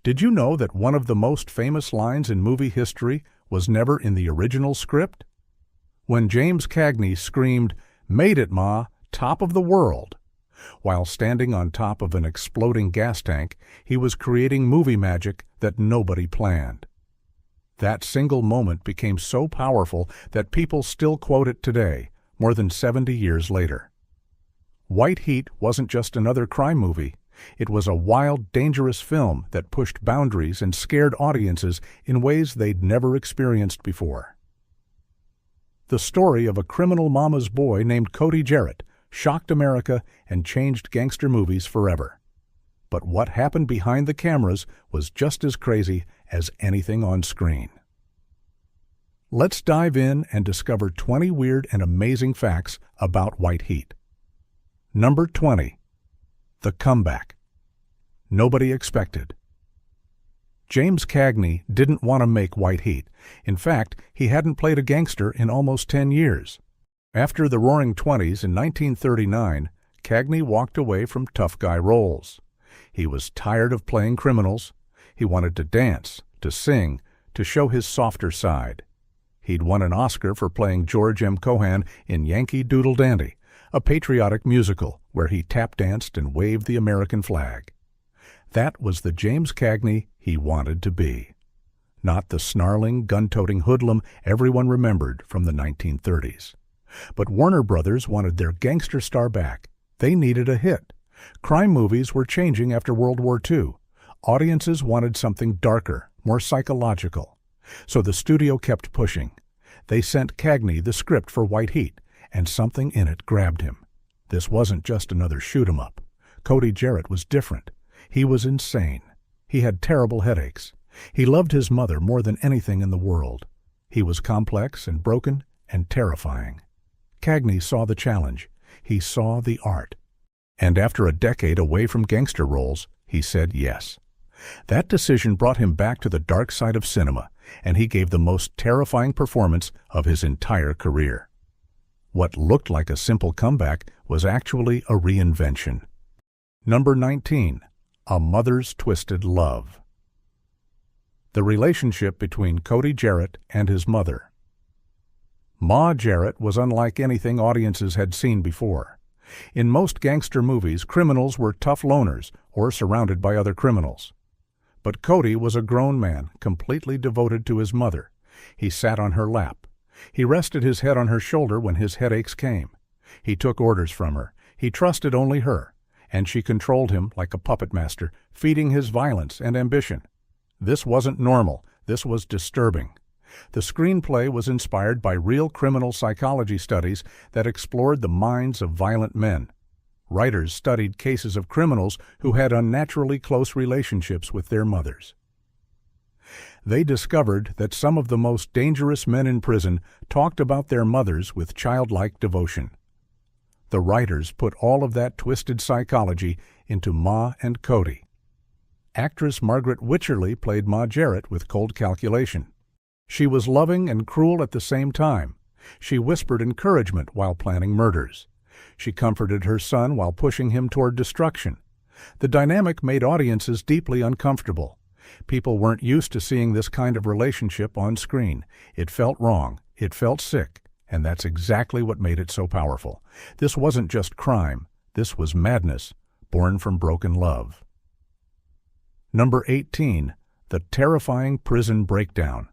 Did you know that one of the most famous lines in movie history was never in the original script? When James Cagney screamed, "Made it, Ma, top of the world!" While standing on top of an exploding gas tank, he was creating movie magic that nobody planned. That single moment became so powerful that people still quote it today, more than 70 years later. White Heat wasn't just another crime movie. It was a wild, dangerous film that pushed boundaries and scared audiences in ways they'd never experienced before. The story of a criminal mama's boy named Cody Jarrett shocked America and changed gangster movies forever. But what happened behind the cameras was just as crazy as anything on screen. Let's dive in and discover 20 weird and amazing facts about White Heat. Number 20. The comeback. Nobody expected. James Cagney didn't want to make White Heat. In fact, he hadn't played a gangster in almost 10 years. After the Roaring Twenties in 1939, Cagney walked away from tough guy roles. He was tired of playing criminals. He wanted to dance, to sing, to show his softer side. He'd won an Oscar for playing George M. Cohan in Yankee Doodle Dandy, a patriotic musical where he tap-danced and waved the American flag. That was the James Cagney he wanted to be, not the snarling, gun-toting hoodlum everyone remembered from the 1930s. But Warner Brothers wanted their gangster star back. They needed a hit. Crime movies were changing after World War II. Audiences wanted something darker, more psychological. So the studio kept pushing. They sent Cagney the script for White Heat, and something in it grabbed him. This wasn't just another shoot-'em-up. Cody Jarrett was different. He was insane. He had terrible headaches. He loved his mother more than anything in the world. He was complex and broken and terrifying. Cagney saw the challenge. He saw the art. And after a decade away from gangster roles, he said yes. That decision brought him back to the dark side of cinema, and he gave the most terrifying performance of his entire career. What looked like a simple comeback was actually a reinvention. Number 19. A Mother's Twisted Love. The relationship between Cody Jarrett and his mother. Ma Jarrett was unlike anything audiences had seen before. In most gangster movies, criminals were tough loners or surrounded by other criminals. But Cody was a grown man, completely devoted to his mother. He sat on her lap. He rested his head on her shoulder when his headaches came. He took orders from her. He trusted only her, and she controlled him like a puppet master, feeding his violence and ambition. This wasn't normal. This was disturbing. The screenplay was inspired by real criminal psychology studies that explored the minds of violent men. Writers studied cases of criminals who had unnaturally close relationships with their mothers. They discovered that some of the most dangerous men in prison talked about their mothers with childlike devotion. The writers put all of that twisted psychology into Ma and Cody. Actress Margaret Wycherley played Ma Jarrett with cold calculation. She was loving and cruel at the same time. She whispered encouragement while planning murders. She comforted her son while pushing him toward destruction. The dynamic made audiences deeply uncomfortable. People weren't used to seeing this kind of relationship on screen. It felt wrong. It felt sick. And that's exactly what made it so powerful. This wasn't just crime. This was madness, born from broken love. Number 18. The terrifying prison breakdown.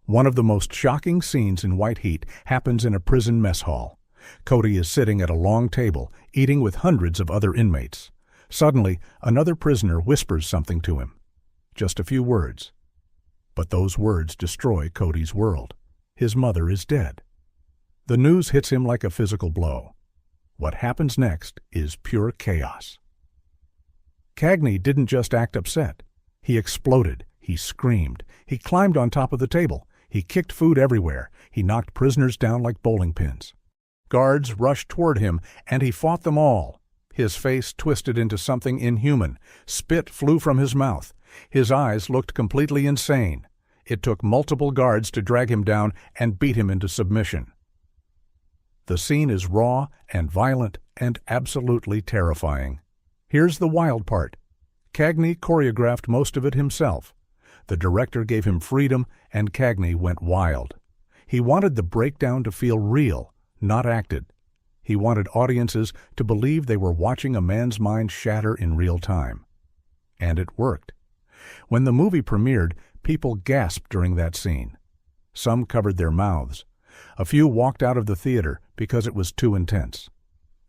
One of the most shocking scenes in White Heat happens in a prison mess hall. Cody is sitting at a long table, eating with hundreds of other inmates. Suddenly, another prisoner whispers something to him. Just a few words. But those words destroy Cody's world. His mother is dead. The news hits him like a physical blow. What happens next is pure chaos. Cagney didn't just act upset. He exploded. He screamed. He climbed on top of the table. He kicked food everywhere. He knocked prisoners down like bowling pins. Guards rushed toward him, and he fought them all. His face twisted into something inhuman. Spit flew from his mouth. His eyes looked completely insane. It took multiple guards to drag him down and beat him into submission. The scene is raw and violent and absolutely terrifying. Here's the wild part. Cagney choreographed most of it himself. The director gave him freedom, and Cagney went wild. He wanted the breakdown to feel real, not acted. He wanted audiences to believe they were watching a man's mind shatter in real time. And it worked. When the movie premiered, people gasped during that scene. Some covered their mouths. A few walked out of the theater because it was too intense.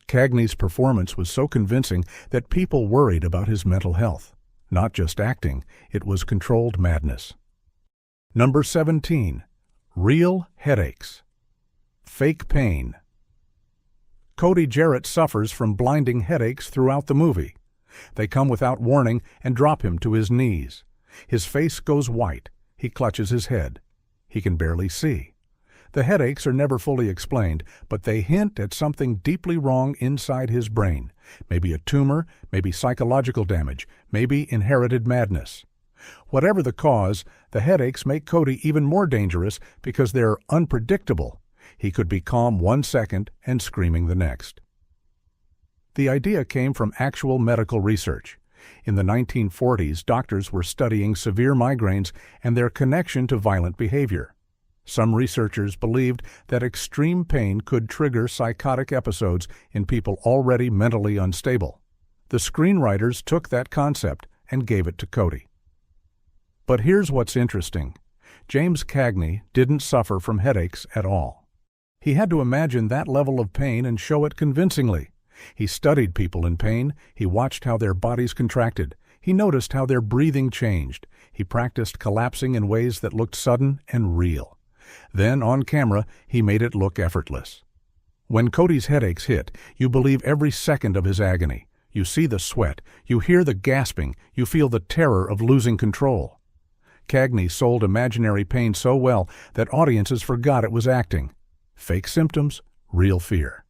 Cagney's performance was so convincing that people worried about his mental health. Not just acting, it was controlled madness. Number 17. Real headaches. Fake pain. Cody Jarrett suffers from blinding headaches throughout the movie. They come without warning and drop him to his knees. His face goes white. He clutches his head. He can barely see. The headaches are never fully explained, but they hint at something deeply wrong inside his brain. Maybe a tumor, maybe psychological damage, maybe inherited madness. Whatever the cause, the headaches make Cody even more dangerous because they're unpredictable. He could be calm 1 second and screaming the next. The idea came from actual medical research. In the 1940s, doctors were studying severe migraines and their connection to violent behavior. Some researchers believed that extreme pain could trigger psychotic episodes in people already mentally unstable. The screenwriters took that concept and gave it to Cody. But here's what's interesting. James Cagney didn't suffer from headaches at all. He had to imagine that level of pain and show it convincingly. He studied people in pain. He watched how their bodies contracted. He noticed how their breathing changed. He practiced collapsing in ways that looked sudden and real. Then, on camera, he made it look effortless. When Cody's headaches hit, you believe every second of his agony. You see the sweat. You hear the gasping. You feel the terror of losing control. Cagney sold imaginary pain so well that audiences forgot it was acting. Fake symptoms, real fear.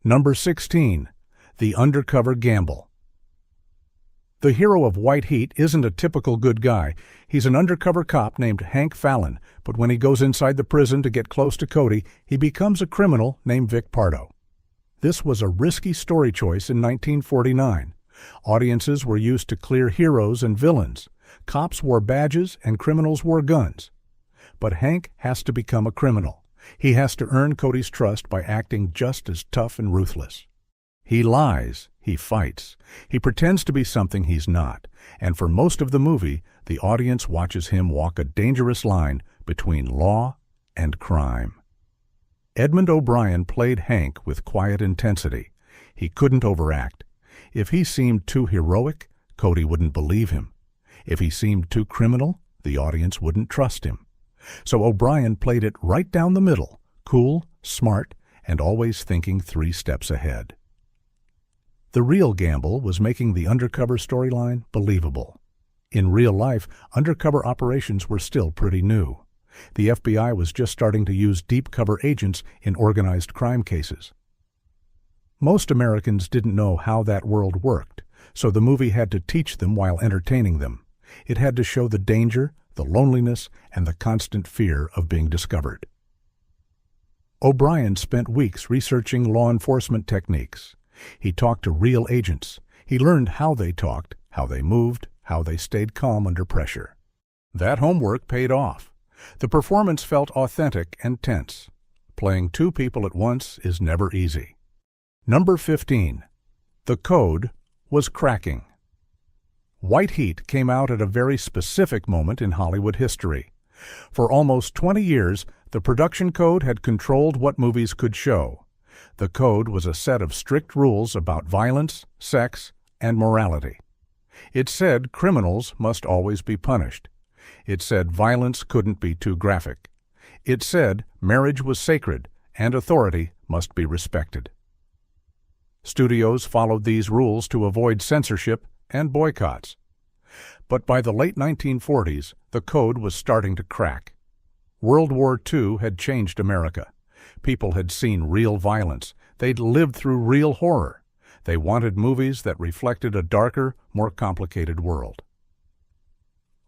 Number 16. The Undercover Gamble. The hero of White Heat isn't a typical good guy. He's an undercover cop named Hank Fallon, but when he goes inside the prison to get close to Cody, he becomes a criminal named Vic Pardo. This was a risky story choice in 1949. Audiences were used to clear heroes and villains. Cops wore badges and criminals wore guns. But Hank has to become a criminal. He has to earn Cody's trust by acting just as tough and ruthless. He lies, he fights, he pretends to be something he's not, and for most of the movie, the audience watches him walk a dangerous line between law and crime. Edmund O'Brien played Hank with quiet intensity. He couldn't overact. If he seemed too heroic, Cody wouldn't believe him. If he seemed too criminal, the audience wouldn't trust him. So O'Brien played it right down the middle, cool, smart, and always thinking 3 steps ahead. The real gamble was making the undercover storyline believable. In real life, undercover operations were still pretty new. The FBI was just starting to use deep cover agents in organized crime cases. Most Americans didn't know how that world worked, so the movie had to teach them while entertaining them. It had to show the danger, the loneliness, and the constant fear of being discovered. O'Brien spent weeks researching law enforcement techniques. He talked to real agents. He learned how they talked, how they moved, how they stayed calm under pressure. That homework paid off. The performance felt authentic and tense. Playing 2 people at once is never easy. Number 15. The code was cracking. White Heat came out at a very specific moment in Hollywood history. For almost 20 years, the production code had controlled what movies could show. The code was a set of strict rules about violence, sex, and morality. It said criminals must always be punished. It said violence couldn't be too graphic. It said marriage was sacred and authority must be respected. Studios followed these rules to avoid censorship and boycotts. But by the late 1940s, the code was starting to crack. World War II had changed America. People had seen real violence. They'd lived through real horror. They wanted movies that reflected a darker, more complicated world.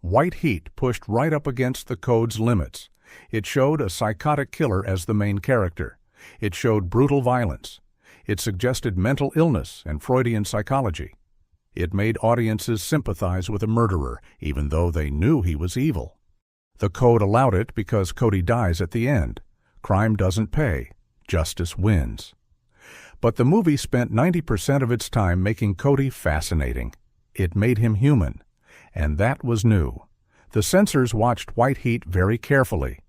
White Heat pushed right up against the code's limits. It showed a psychotic killer as the main character. It showed brutal violence. It suggested mental illness and Freudian psychology. It made audiences sympathize with a murderer, even though they knew he was evil. The code allowed it because Cody dies at the end. Crime doesn't pay. Justice wins. But the movie spent 90% of its time making Cody fascinating. It made him human. And that was new. The censors watched White Heat very carefully.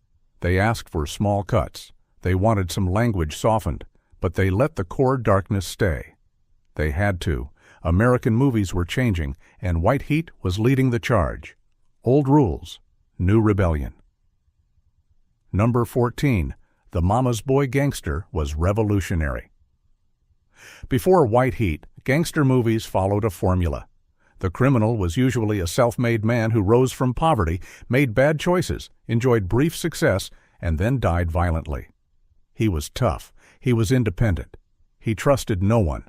They asked for small cuts. They wanted some language softened, but they let the core darkness stay. They had to. American movies were changing, and White Heat was leading the charge. Old rules, new rebellion. Number 14. The Mama's Boy Gangster was revolutionary. Before White Heat, gangster movies followed a formula. The criminal was usually a self-made man who rose from poverty, made bad choices, enjoyed brief success, and then died violently. He was tough. He was independent. He trusted no one.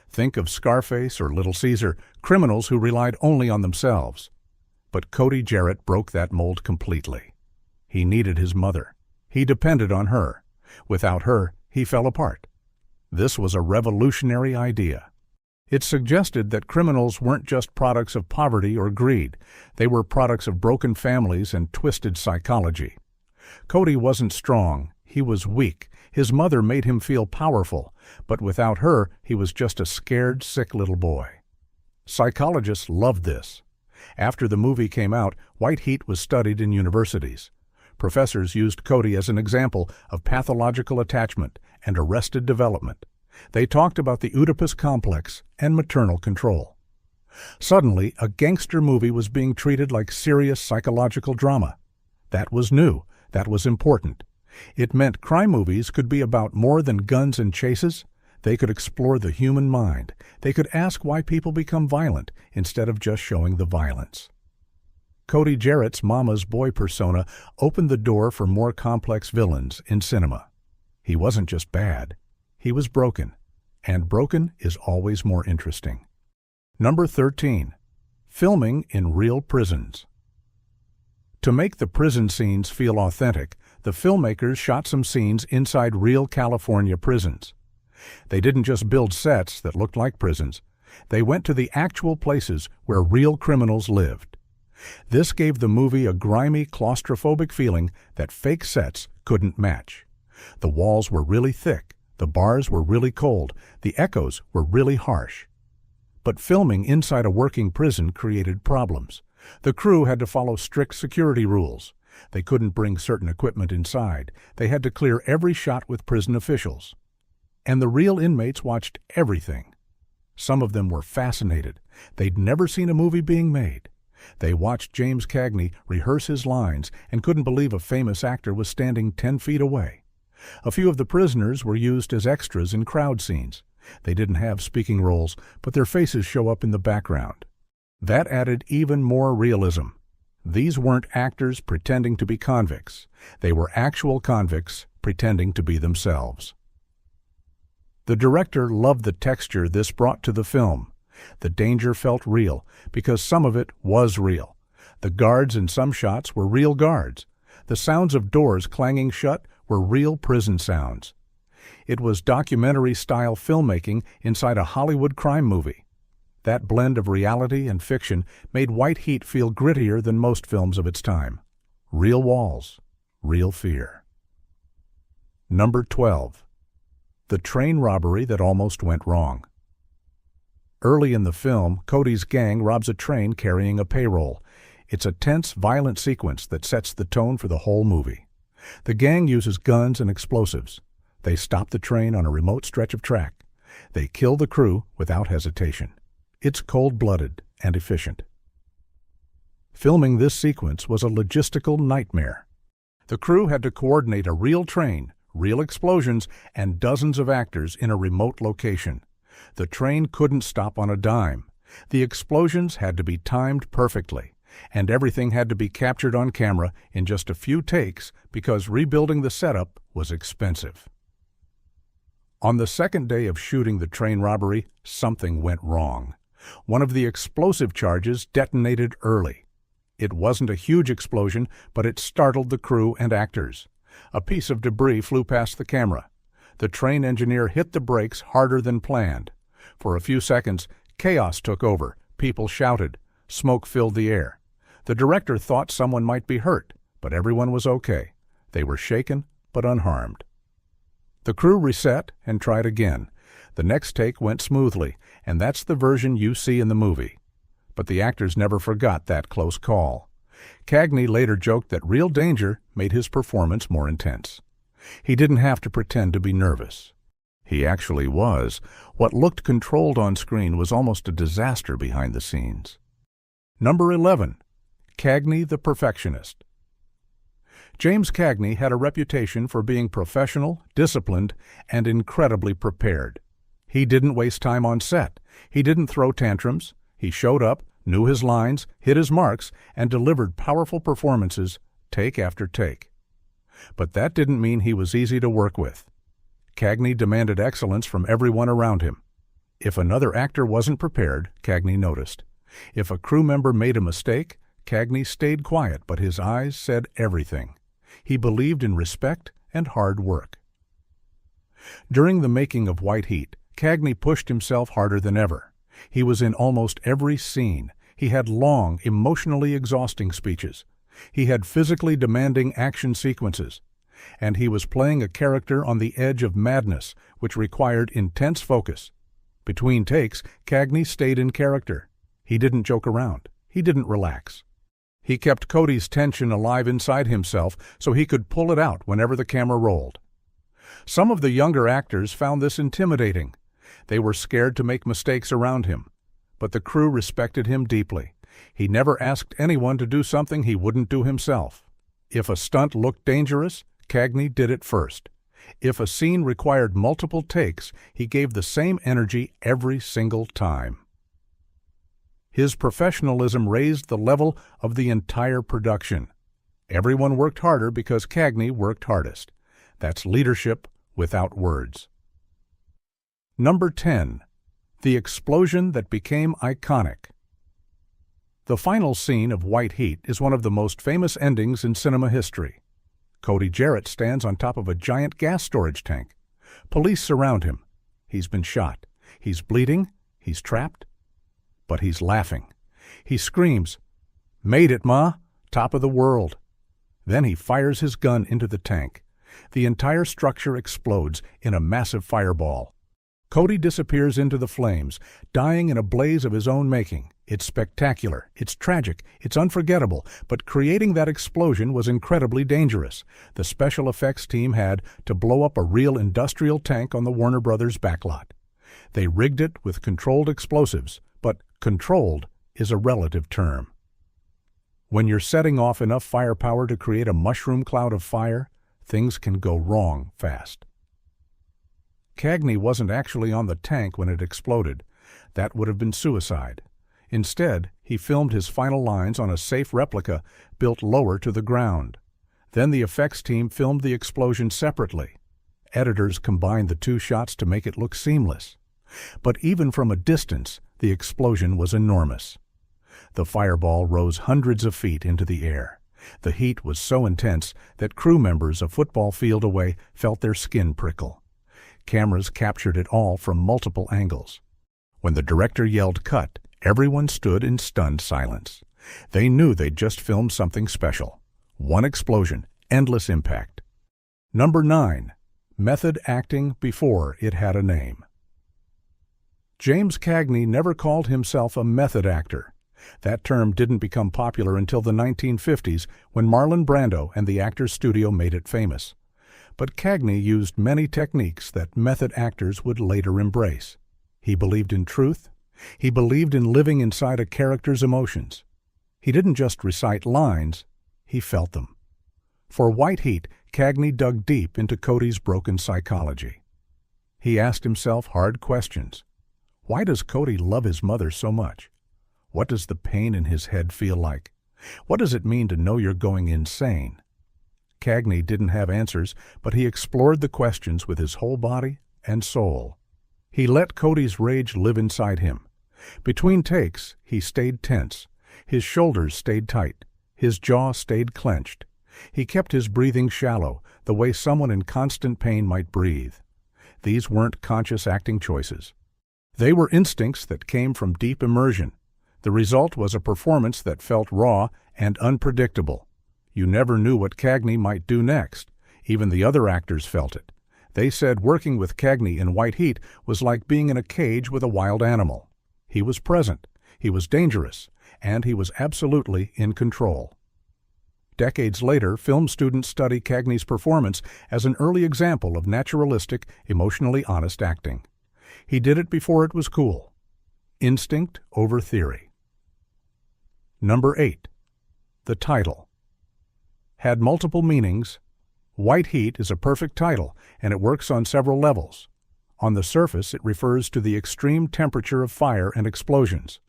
Think of Scarface or Little Caesar, criminals who relied only on themselves. But Cody Jarrett broke that mold completely. He needed his mother. He depended on her. Without her, he fell apart. This was a revolutionary idea. It suggested that criminals weren't just products of poverty or greed. They were products of broken families and twisted psychology. Cody wasn't strong. He was weak. His mother made him feel powerful, but without her, he was just a scared, sick little boy. Psychologists loved this. After the movie came out, White Heat was studied in universities. Professors used Cody as an example of pathological attachment and arrested development. They talked about the Oedipus complex and maternal control. Suddenly, a gangster movie was being treated like serious psychological drama. That was new. That was important. It meant crime movies could be about more than guns and chases. They could explore the human mind. They could ask why people become violent instead of just showing the violence. Cody Jarrett's Mama's Boy persona opened the door for more complex villains in cinema. He wasn't just bad. He was broken. And broken is always more interesting. Number 13. Filming in real prisons. To make the prison scenes feel authentic, the filmmakers shot some scenes inside real California prisons. They didn't just build sets that looked like prisons. They went to the actual places where real criminals lived. This gave the movie a grimy, claustrophobic feeling that fake sets couldn't match. The walls were really thick, the bars were really cold, the echoes were really harsh. But filming inside a working prison created problems. The crew had to follow strict security rules. They couldn't bring certain equipment inside. They had to clear every shot with prison officials. And the real inmates watched everything. Some of them were fascinated. They'd never seen a movie being made. They watched James Cagney rehearse his lines and couldn't believe a famous actor was standing 10 feet away. A few of the prisoners were used as extras in crowd scenes. They didn't have speaking roles, but their faces show up in the background. That added even more realism. These weren't actors pretending to be convicts. They were actual convicts pretending to be themselves. The director loved the texture this brought to the film. The danger felt real because some of it was real. The guards in some shots were real guards. The sounds of doors clanging shut were real prison sounds. It was documentary-style filmmaking inside a Hollywood crime movie. That blend of reality and fiction made White Heat feel grittier than most films of its time. Real walls, real fear. Number 12. The train robbery that almost went wrong. Early in the film, Cody's gang robs a train carrying a payroll. It's a tense, violent sequence that sets the tone for the whole movie. The gang uses guns and explosives. They stop the train on a remote stretch of track. They kill the crew without hesitation. It's cold-blooded and efficient. Filming this sequence was a logistical nightmare. The crew had to coordinate a real train, real explosions, and dozens of actors in a remote location. The train couldn't stop on a dime. The explosions had to be timed perfectly, and everything had to be captured on camera in just a few takes because rebuilding the setup was expensive. On the second day of shooting the train robbery, something went wrong. One of the explosive charges detonated early. It wasn't a huge explosion, but it startled the crew and actors. A piece of debris flew past the camera. The train engineer hit the brakes harder than planned. For a few seconds, chaos took over. People shouted. Smoke filled the air. The director thought someone might be hurt, but everyone was okay. They were shaken, but unharmed. The crew reset and tried again. The next take went smoothly, and that's the version you see in the movie. But the actors never forgot that close call. Cagney later joked that real danger made his performance more intense. He didn't have to pretend to be nervous. He actually was. What looked controlled on screen was almost a disaster behind the scenes. Number 11. Cagney the Perfectionist. James Cagney had a reputation for being professional, disciplined, and incredibly prepared. He didn't waste time on set. He didn't throw tantrums. He showed up, knew his lines, hit his marks, and delivered powerful performances, take after take. But that didn't mean he was easy to work with. Cagney demanded excellence from everyone around him. If another actor wasn't prepared, Cagney noticed. If a crew member made a mistake, Cagney stayed quiet, but his eyes said everything. He believed in respect and hard work. During the making of White Heat, Cagney pushed himself harder than ever. He was in almost every scene. He had long, emotionally exhausting speeches. He had physically demanding action sequences. And he was playing a character on the edge of madness, which required intense focus. Between takes, Cagney stayed in character. He didn't joke around. He didn't relax. He kept Cody's tension alive inside himself so he could pull it out whenever the camera rolled. Some of the younger actors found this intimidating. They were scared to make mistakes around him. But the crew respected him deeply. He never asked anyone to do something he wouldn't do himself. If a stunt looked dangerous, Cagney did it first. If a scene required multiple takes, he gave the same energy every single time. His professionalism raised the level of the entire production. Everyone worked harder because Cagney worked hardest. That's leadership without words. Number 10. The explosion that became iconic. The final scene of White Heat is one of the most famous endings in cinema history. Cody Jarrett stands on top of a giant gas storage tank. Police surround him. He's been shot. He's bleeding. He's trapped. But he's laughing. He screams, "Made it, Ma! Top of the world!" Then he fires his gun into the tank. The entire structure explodes in a massive fireball. Cody disappears into the flames, dying in a blaze of his own making. It's spectacular, it's tragic, it's unforgettable, but creating that explosion was incredibly dangerous. The special effects team had to blow up a real industrial tank on the Warner Brothers backlot. They rigged it with controlled explosives, but controlled is a relative term. When you're setting off enough firepower to create a mushroom cloud of fire, things can go wrong fast. Cagney wasn't actually on the tank when it exploded. That would have been suicide. Instead, he filmed his final lines on a safe replica built lower to the ground. Then the effects team filmed the explosion separately. Editors combined the two shots to make it look seamless. But even from a distance, the explosion was enormous. The fireball rose hundreds of feet into the air. The heat was so intense that crew members a football field away felt their skin prickle. Cameras captured it all from multiple angles. When the director yelled cut, everyone stood in stunned silence. They knew they'd just filmed something special. One explosion, endless impact. Number 9. Method acting before it had a name. James Cagney never called himself a method actor. That term didn't become popular until the 1950s when Marlon Brando and the Actors Studio made it famous. But Cagney used many techniques that method actors would later embrace. He believed in truth. He believed in living inside a character's emotions. He didn't just recite lines, he felt them. For White Heat, Cagney dug deep into Cody's broken psychology. He asked himself hard questions. Why does Cody love his mother so much? What does the pain in his head feel like? What does it mean to know you're going insane? Cagney didn't have answers, but he explored the questions with his whole body and soul. He let Cody's rage live inside him. Between takes, he stayed tense. His shoulders stayed tight. His jaw stayed clenched. He kept his breathing shallow, the way someone in constant pain might breathe. These weren't conscious acting choices. They were instincts that came from deep immersion. The result was a performance that felt raw and unpredictable. You never knew what Cagney might do next. Even the other actors felt it. They said working with Cagney in White Heat was like being in a cage with a wild animal. He was present, he was dangerous, and he was absolutely in control. Decades later, film students study Cagney's performance as an early example of naturalistic, emotionally honest acting. He did it before it was cool. Instinct over theory. Number 8. The title. Had multiple meanings. White Heat is a perfect title, and it works on several levels. On the surface, it refers to the extreme temperature of fire and explosions.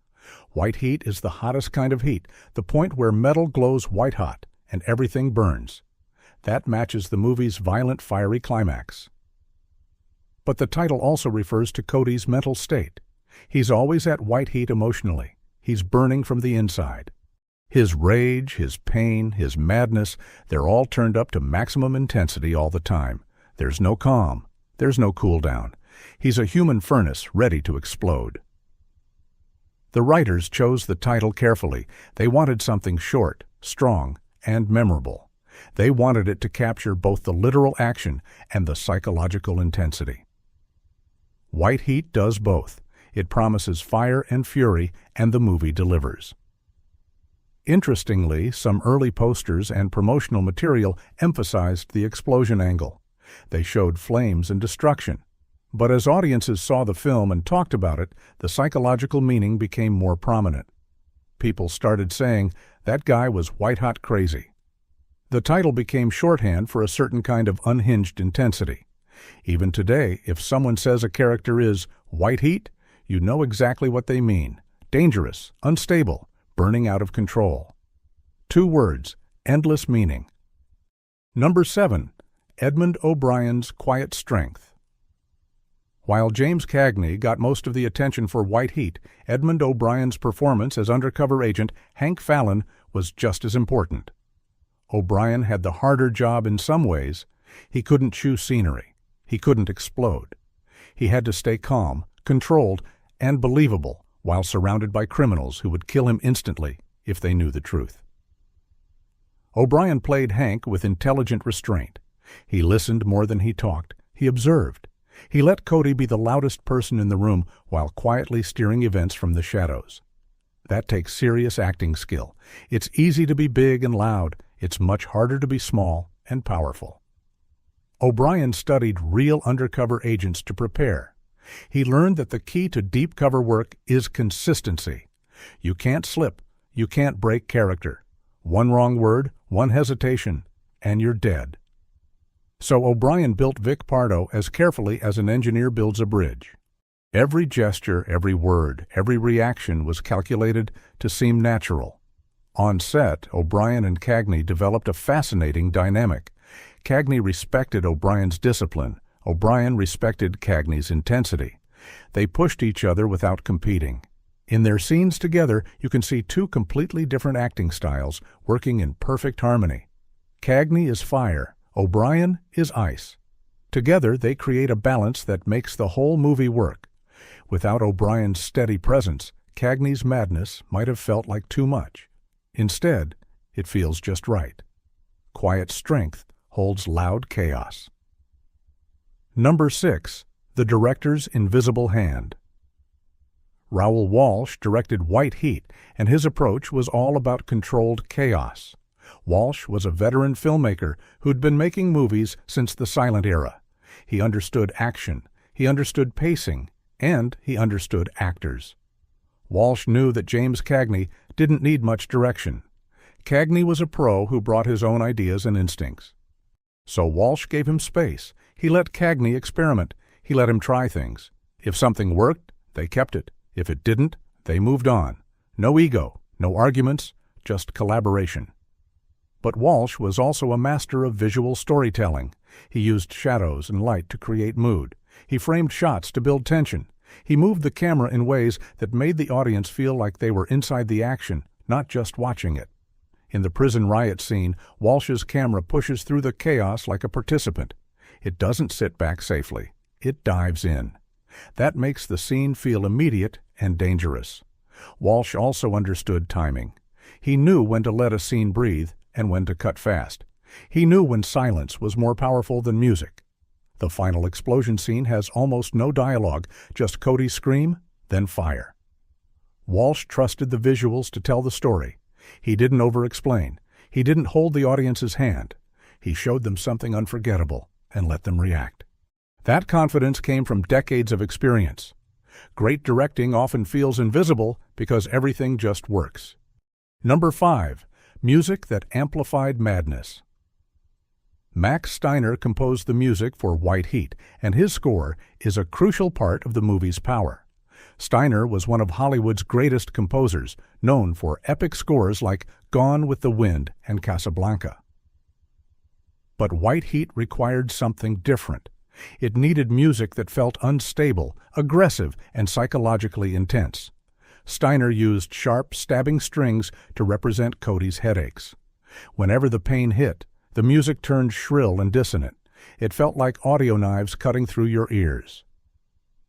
White heat is the hottest kind of heat, the point where metal glows white hot and everything burns. That matches the movie's violent, fiery climax. But the title also refers to Cody's mental state. He's always at white heat emotionally. He's burning from the inside. His rage, his pain, his madness, they're all turned up to maximum intensity all the time. There's no calm. There's no cool down. He's a human furnace ready to explode. The writers chose the title carefully. They wanted something short, strong, and memorable. They wanted it to capture both the literal action and the psychological intensity. White Heat does both. It promises fire and fury, and the movie delivers. Interestingly, some early posters and promotional material emphasized the explosion angle. They showed flames and destruction. But as audiences saw the film and talked about it, the psychological meaning became more prominent. People started saying, "That guy was white-hot crazy." The title became shorthand for a certain kind of unhinged intensity. Even today, if someone says a character is white heat, you know exactly what they mean. Dangerous, unstable, burning out of control. 2 words, endless meaning. Number 7. Edmund O'Brien's quiet strength. While James Cagney got most of the attention for White Heat, Edmund O'Brien's performance as undercover agent Hank Fallon was just as important. O'Brien had the harder job in some ways. He couldn't chew scenery. He couldn't explode. He had to stay calm, controlled, and believable while surrounded by criminals who would kill him instantly if they knew the truth. O'Brien played Hank with intelligent restraint. He listened more than he talked. He observed. He let Cody be the loudest person in the room while quietly steering events from the shadows. That takes serious acting skill. It's easy to be big and loud. It's much harder to be small and powerful. O'Brien studied real undercover agents to prepare. He learned that the key to deep cover work is consistency. You can't slip. You can't break character. One wrong word, one hesitation, and you're dead. So O'Brien built Vic Pardo as carefully as an engineer builds a bridge. Every gesture, every word, every reaction was calculated to seem natural. On set, O'Brien and Cagney developed a fascinating dynamic. Cagney respected O'Brien's discipline. O'Brien respected Cagney's intensity. They pushed each other without competing. In their scenes together, you can see 2 completely different acting styles working in perfect harmony. Cagney is fire. O'Brien is ice. Together, they create a balance that makes the whole movie work. Without O'Brien's steady presence, Cagney's madness might have felt like too much. Instead, it feels just right. Quiet strength holds loud chaos. Number 6. The director's invisible hand. Raoul Walsh directed White Heat, and his approach was all about controlled chaos. Walsh was a veteran filmmaker who'd been making movies since the silent era. He understood action, he understood pacing, and he understood actors. Walsh knew that James Cagney didn't need much direction. Cagney was a pro who brought his own ideas and instincts. So Walsh gave him space. He let Cagney experiment. He let him try things. If something worked, they kept it. If it didn't, they moved on. No ego, no arguments, just collaboration. But Walsh was also a master of visual storytelling. He used shadows and light to create mood. He framed shots to build tension. He moved the camera in ways that made the audience feel like they were inside the action, not just watching it. In the prison riot scene, Walsh's camera pushes through the chaos like a participant. It doesn't sit back safely. It dives in. That makes the scene feel immediate and dangerous. Walsh also understood timing. He knew when to let a scene breathe and when to cut fast. He knew when silence was more powerful than music. The final explosion scene has almost no dialogue, just Cody's scream, then fire. Walsh trusted the visuals to tell the story. He didn't over-explain. He didn't hold the audience's hand. He showed them something unforgettable and let them react. That confidence came from decades of experience. Great directing often feels invisible because everything just works. Number 5. Music that amplified madness. Max Steiner composed the music for White Heat, and his score is a crucial part of the movie's power. Steiner was one of Hollywood's greatest composers, known for epic scores like Gone with the Wind and Casablanca. But White Heat required something different. It needed music that felt unstable, aggressive, and psychologically intense. Steiner used sharp, stabbing strings to represent Cody's headaches. Whenever the pain hit, the music turned shrill and dissonant. It felt like audio knives cutting through your ears.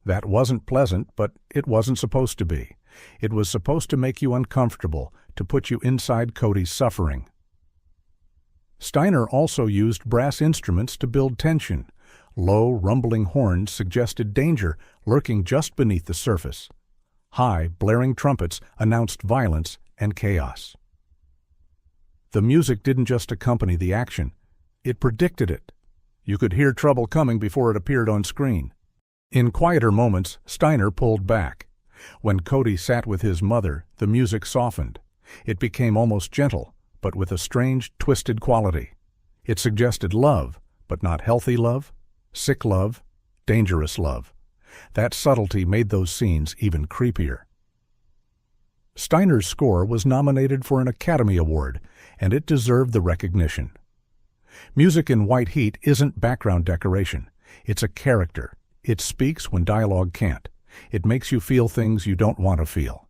That wasn't pleasant, but it wasn't supposed to be. It was supposed to make you uncomfortable, to put you inside Cody's suffering. Steiner also used brass instruments to build tension. Low, rumbling horns suggested danger lurking just beneath the surface. High, blaring trumpets announced violence and chaos. The music didn't just accompany the action, it predicted it. You could hear trouble coming before it appeared on screen. In quieter moments, Steiner pulled back. When Cody sat with his mother, the music softened. It became almost gentle, but with a strange, twisted quality. It suggested love, but not healthy love, sick love, dangerous love. That subtlety made those scenes even creepier. Steiner's score was nominated for an Academy Award, and it deserved the recognition. Music in White Heat isn't background decoration. It's a character. It speaks when dialogue can't. It makes you feel things you don't want to feel.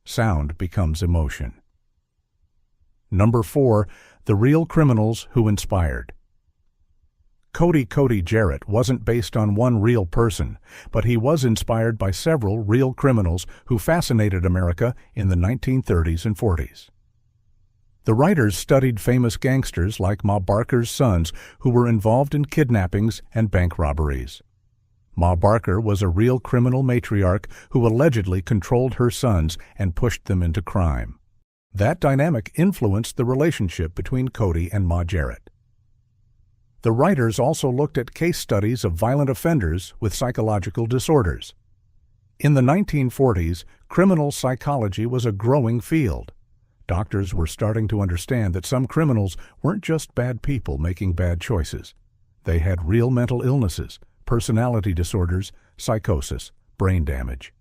Sound becomes emotion. Number 4. The Real Criminals Who Inspired. Cody Jarrett wasn't based on one real person, but he was inspired by several real criminals who fascinated America in the 1930s and 40s. The writers studied famous gangsters like Ma Barker's sons who were involved in kidnappings and bank robberies. Ma Barker was a real criminal matriarch who allegedly controlled her sons and pushed them into crime. That dynamic influenced the relationship between Cody and Ma Jarrett. The writers also looked at case studies of violent offenders with psychological disorders. In the 1940s, criminal psychology was a growing field. Doctors were starting to understand that some criminals weren't just bad people making bad choices. They had real mental illnesses, personality disorders, psychosis, brain damage.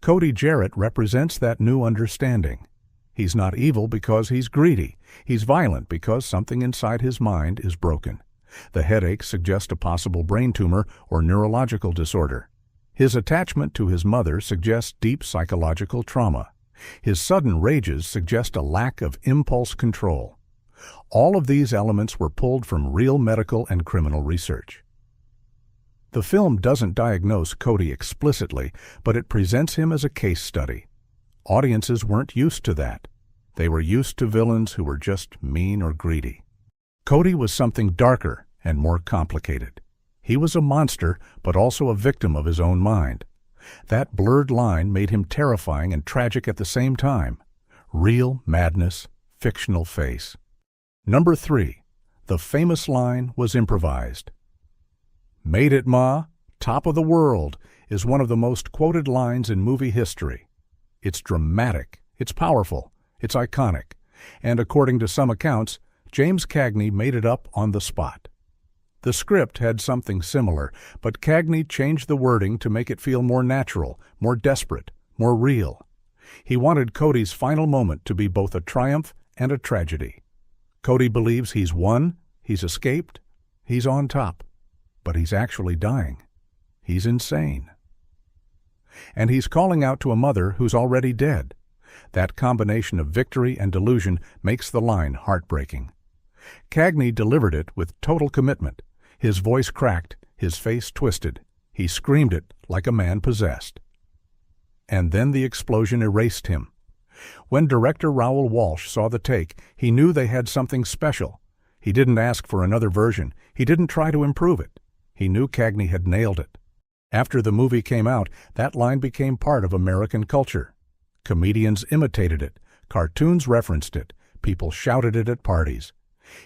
Cody Jarrett represents that new understanding. He's not evil because he's greedy. He's violent because something inside his mind is broken. The headaches suggest a possible brain tumor or neurological disorder. His attachment to his mother suggests deep psychological trauma. His sudden rages suggest a lack of impulse control. All of these elements were pulled from real medical and criminal research. The film doesn't diagnose Cody explicitly, but it presents him as a case study. Audiences weren't used to that. They were used to villains who were just mean or greedy. Cody was something darker and more complicated. He was a monster, but also a victim of his own mind. That blurred line made him terrifying and tragic at the same time. Real madness, fictional face. Number 3. The famous line was improvised. "Made it, Ma, top of the world," is one of the most quoted lines in movie history. It's dramatic, it's powerful, it's iconic, and according to some accounts, James Cagney made it up on the spot. The script had something similar, but Cagney changed the wording to make it feel more natural, more desperate, more real. He wanted Cody's final moment to be both a triumph and a tragedy. Cody believes he's won, he's escaped, he's on top, but he's actually dying. He's insane. And he's calling out to a mother who's already dead. That combination of victory and delusion makes the line heartbreaking. Cagney delivered it with total commitment. His voice cracked, his face twisted. He screamed it like a man possessed. and then the explosion erased him. When director Raoul Walsh saw the take, he knew they had something special. He didn't ask for another version. He didn't try to improve it. He knew Cagney had nailed it. After the movie came out, that line became part of American culture. Comedians imitated it. Cartoons referenced it. People shouted it at parties.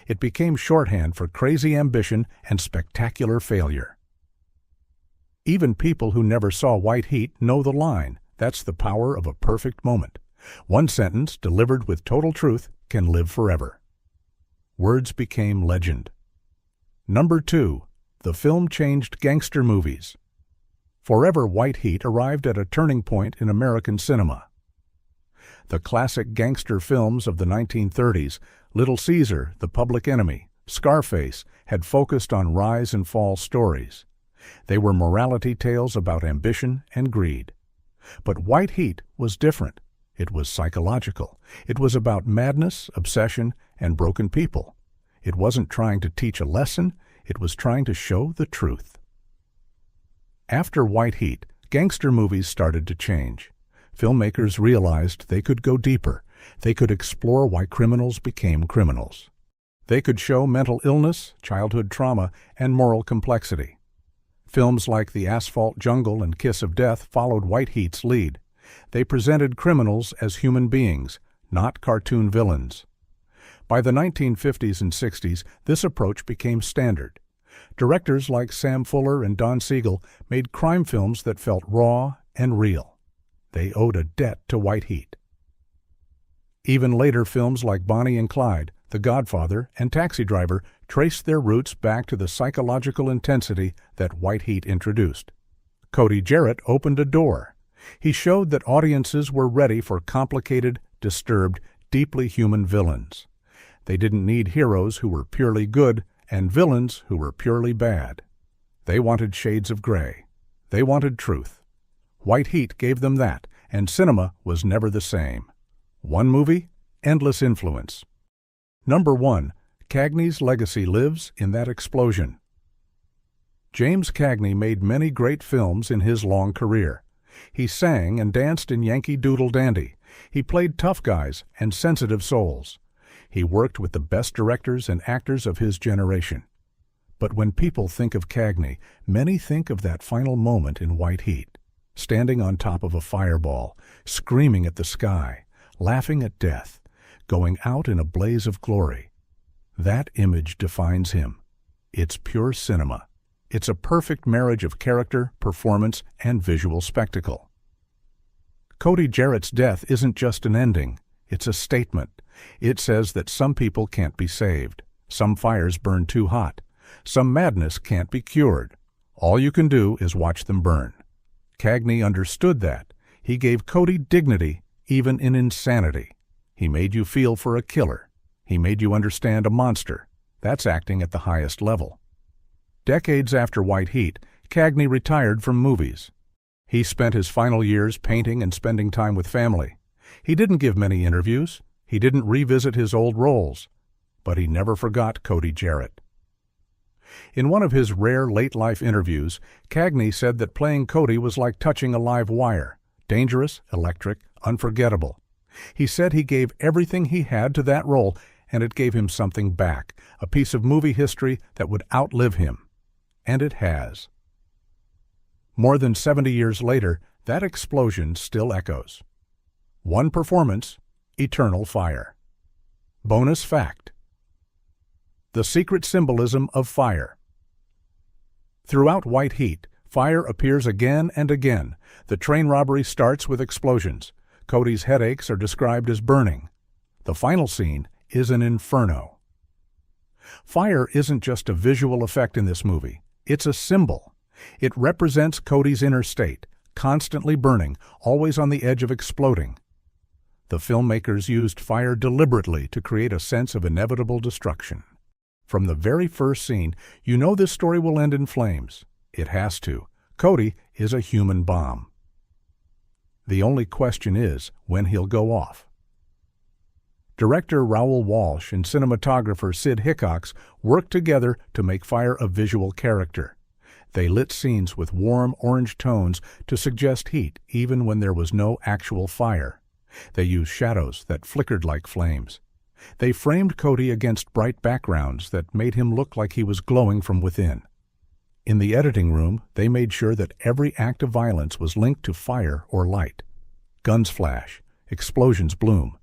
It became shorthand for crazy ambition and spectacular failure. Even people who never saw White Heat know the line. That's the power of a perfect moment. One sentence, delivered with total truth, can live forever. Words became legend. Number 2. The film changed gangster movies. Forever White Heat arrived at a turning point in American cinema. The classic gangster films of the 1930s, Little Caesar, The Public Enemy, Scarface, had focused on rise and fall stories. They were morality tales about ambition and greed. But White Heat was different. It was psychological. It was about madness, obsession, and broken people. It wasn't trying to teach a lesson. It was trying to show the truth. After White Heat, gangster movies started to change. Filmmakers realized they could go deeper. They could explore why criminals became criminals. They could show mental illness, childhood trauma, and moral complexity. Films like The Asphalt Jungle and Kiss of Death followed White Heat's lead. They presented criminals as human beings, not cartoon villains. By the 1950s and 60s, this approach became standard. Directors like Sam Fuller and Don Siegel made crime films that felt raw and real. They owed a debt to White Heat. Even later films like Bonnie and Clyde, The Godfather, and Taxi Driver traced their roots back to the psychological intensity that White Heat introduced. Cody Jarrett opened a door. He showed that audiences were ready for complicated, disturbed, deeply human villains. They didn't need heroes who were purely good and villains who were purely bad. They wanted shades of gray. They wanted truth. White Heat gave them that, and cinema was never the same. One movie, endless influence. Number 1. Cagney's legacy lives in that explosion. James Cagney made many great films in his long career. He sang and danced in Yankee Doodle Dandy. He played tough guys and sensitive souls. He worked with the best directors and actors of his generation. But when people think of Cagney, many think of that final moment in White Heat, standing on top of a fireball, screaming at the sky, laughing at death, going out in a blaze of glory. That image defines him. It's pure cinema. It's a perfect marriage of character, performance, and visual spectacle. Cody Jarrett's death isn't just an ending. It's a statement. It says that some people can't be saved. Some fires burn too hot. Some madness can't be cured. All you can do is watch them burn. Cagney understood that. He gave Cody dignity, even in insanity. He made you feel for a killer. He made you understand a monster. That's acting at the highest level. Decades after White Heat, Cagney retired from movies. He spent his final years painting and spending time with family. He didn't give many interviews. He didn't revisit his old roles. But he never forgot Cody Jarrett. In one of his rare late-life interviews, Cagney said that playing Cody was like touching a live wire, dangerous, electric, unforgettable. He said he gave everything he had to that role, and it gave him something back, a piece of movie history that would outlive him. And it has. More than 70 years later, that explosion still echoes. One performance, eternal fire. Bonus fact: the secret symbolism of fire. Throughout White Heat, fire appears again and again. The train robbery starts with explosions. Cody's headaches are described as burning. The final scene is an inferno. Fire isn't just a visual effect in this movie. It's a symbol. It represents Cody's inner state, constantly burning, always on the edge of exploding. The filmmakers used fire deliberately to create a sense of inevitable destruction. From the very first scene, you know this story will end in flames. It has to. Cody is a human bomb. The only question is when he'll go off. Director Raoul Walsh and cinematographer Sid Hickox worked together to make fire a visual character. They lit scenes with warm orange tones to suggest heat even when there was no actual fire. They used shadows that flickered like flames. They framed Cody against bright backgrounds that made him look like he was glowing from within. In the editing room, they made sure that every act of violence was linked to fire or light. Guns flash, explosions bloom.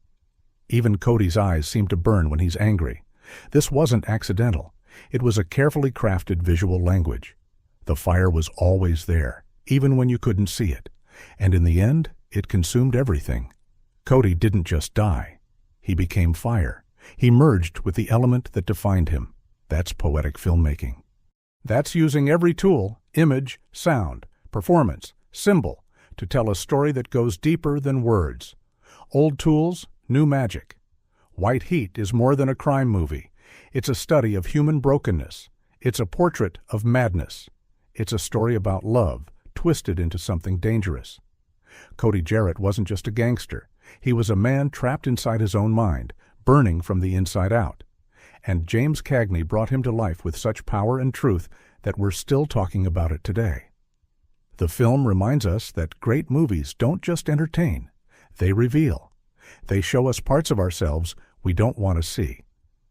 Even Cody's eyes seem to burn when he's angry. This wasn't accidental. It was a carefully crafted visual language. The fire was always there, even when you couldn't see it. And in the end, it consumed everything. Cody didn't just die. He became fire. He merged with the element that defined him. That's poetic filmmaking. That's using every tool, image, sound, performance, symbol, to tell a story that goes deeper than words. Old tools, new magic. White Heat is more than a crime movie. It's a study of human brokenness. It's a portrait of madness. It's a story about love, twisted into something dangerous. Cody Jarrett wasn't just a gangster. He was a man trapped inside his own mind, burning from the inside out. And James Cagney brought him to life with such power and truth that we're still talking about it today. The film reminds us that great movies don't just entertain. They reveal. They show us parts of ourselves we don't want to see.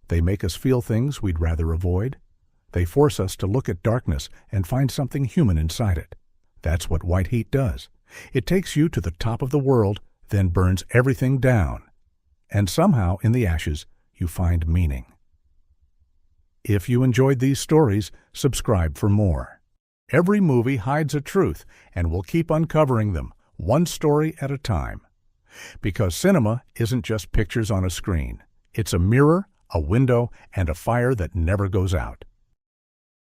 They make us feel things we'd rather avoid. They force us to look at darkness and find something human inside it. That's what White Heat does. It takes you to the top of the world, then burns everything down. And somehow, in the ashes, you find meaning. If you enjoyed these stories, subscribe for more. Every movie hides a truth, and we'll keep uncovering them, one story at a time. Because cinema isn't just pictures on a screen. It's a mirror, a window, and a fire that never goes out.